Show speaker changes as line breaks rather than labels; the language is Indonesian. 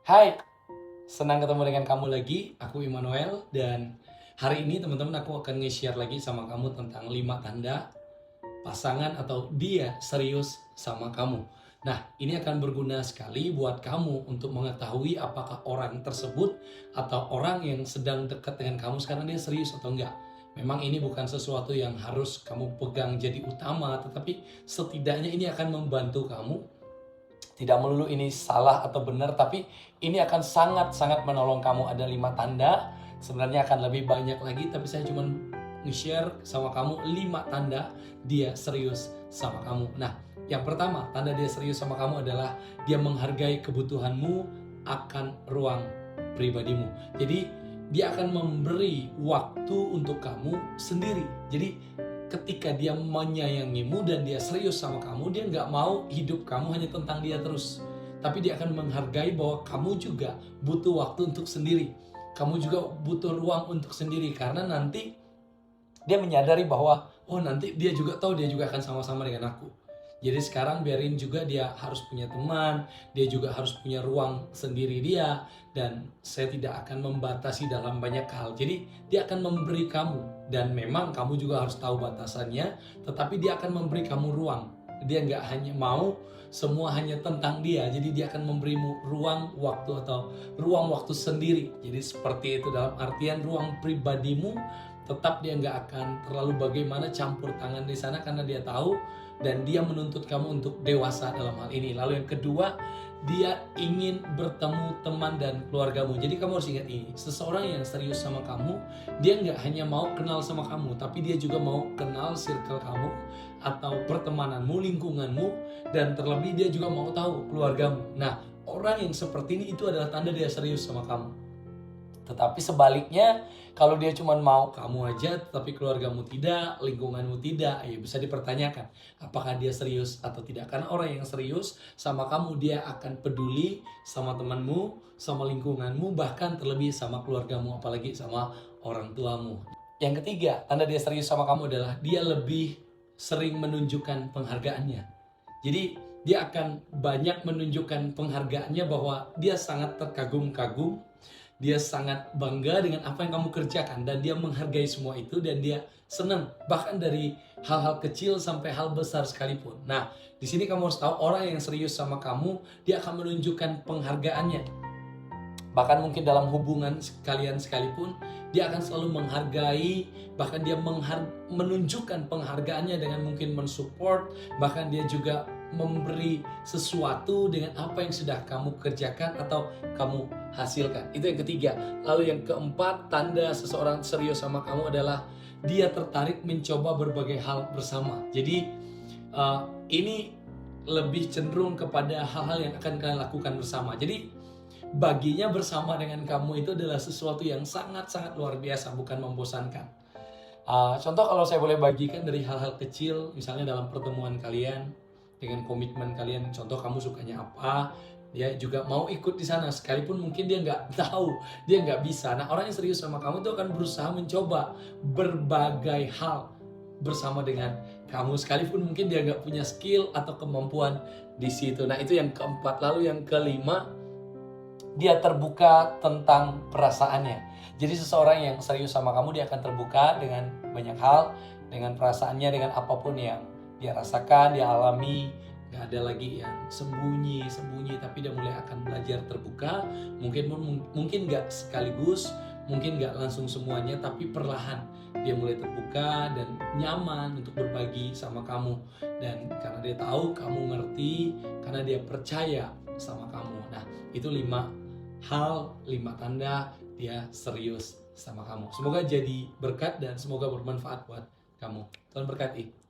Hai, senang ketemu dengan kamu lagi. Aku Immanuel dan hari ini teman-teman aku akan nge-share lagi sama kamu tentang 5 tanda pasangan atau dia serius sama kamu. Nah, ini akan berguna sekali buat kamu untuk mengetahui apakah orang tersebut atau orang yang sedang dekat dengan kamu sekarang dia serius atau enggak. Memang ini bukan sesuatu yang harus kamu pegang jadi utama, tetapi setidaknya ini akan membantu kamu. Tidak melulu ini salah atau benar, tapi ini akan sangat-sangat menolong kamu. Ada 5 tanda, sebenarnya akan lebih banyak lagi, tapi saya cuma nge-share sama kamu 5 tanda dia serius sama kamu. Nah, yang pertama, tanda dia serius sama kamu adalah dia menghargai kebutuhanmu akan ruang pribadimu. Jadi, dia akan memberi waktu untuk kamu sendiri. Jadi, ketika dia menyayangimu dan dia serius sama kamu, dia nggak mau hidup kamu hanya tentang dia terus. Tapi dia akan menghargai bahwa kamu juga butuh waktu untuk sendiri. Kamu juga butuh ruang untuk sendiri. Karena nanti dia menyadari bahwa, oh nanti dia juga tahu dia juga akan sama-sama dengan aku. Jadi sekarang biarin juga dia harus punya teman, dia juga harus punya ruang sendiri dia, dan saya tidak akan membatasi dalam banyak hal. Jadi dia akan memberi kamu, dan memang kamu juga harus tahu batasannya, tetapi dia akan memberi kamu ruang. Dia nggak hanya mau semua hanya tentang dia, jadi dia akan memberimu ruang waktu atau ruang waktu sendiri. Jadi seperti itu dalam artian ruang pribadimu, tetap dia nggak akan terlalu bagaimana campur tangan di sana karena dia tahu dan dia menuntut kamu untuk dewasa dalam hal ini. Lalu yang kedua, dia ingin bertemu teman dan keluargamu. Jadi kamu harus ingat ini, seseorang yang serius sama kamu, dia nggak hanya mau kenal sama kamu, tapi dia juga mau kenal circle kamu atau pertemananmu, lingkunganmu, dan terlebih dia juga mau tahu keluargamu. Nah, orang yang seperti ini itu adalah tanda dia serius sama kamu. Tetapi sebaliknya, kalau dia cuma mau kamu aja, tetapi keluargamu tidak, lingkunganmu tidak, ya bisa dipertanyakan apakah dia serius atau tidak. Karena orang yang serius sama kamu, dia akan peduli sama temanmu, sama lingkunganmu, bahkan terlebih sama keluargamu, apalagi sama orang tuamu. Yang ketiga, tanda dia serius sama kamu adalah dia lebih sering menunjukkan penghargaannya. Jadi dia akan banyak menunjukkan penghargaannya bahwa dia sangat terkagum-kagum, dia sangat bangga dengan apa yang kamu kerjakan dan dia menghargai semua itu dan dia senang bahkan dari hal-hal kecil sampai hal besar sekalipun. Nah, di sini kamu harus tahu orang yang serius sama kamu, dia akan menunjukkan penghargaannya. Bahkan mungkin dalam hubungan kalian sekalipun, dia akan selalu menghargai, bahkan dia menunjukkan penghargaannya dengan mungkin mensupport, bahkan dia juga memberi sesuatu dengan apa yang sudah kamu kerjakan atau kamu hasilkan. Itu yang ketiga. Lalu yang keempat, tanda seseorang serius sama kamu adalah dia tertarik mencoba berbagai hal bersama. Jadi ini lebih cenderung kepada hal-hal yang akan kalian lakukan bersama. Jadi baginya bersama dengan kamu itu adalah sesuatu yang sangat-sangat luar biasa, bukan membosankan. Contoh kalau saya boleh bagikan dari hal-hal kecil, misalnya dalam pertemuan kalian, dengan komitmen kalian, contoh kamu sukanya apa, dia juga mau ikut di sana, sekalipun mungkin dia nggak tahu, dia nggak bisa. Nah, orang yang serius sama kamu itu akan berusaha mencoba berbagai hal bersama dengan kamu, sekalipun mungkin dia nggak punya skill atau kemampuan di situ. Nah, itu yang keempat. Lalu yang kelima, dia terbuka tentang perasaannya. Jadi seseorang yang serius sama kamu, dia akan terbuka dengan banyak hal, dengan perasaannya, dengan apapun yang dia rasakan, dia alami. Gak ada lagi yang sembunyi, tapi dia mulai akan belajar terbuka. Mungkin gak sekaligus, mungkin gak langsung semuanya, tapi perlahan dia mulai terbuka dan nyaman untuk berbagi sama kamu. Dan karena dia tahu kamu ngerti, karena dia percaya sama kamu. Nah, itu 5 hal, 5 tanda dia serius sama kamu. Semoga jadi berkat dan semoga bermanfaat buat kamu. Tuhan berkati.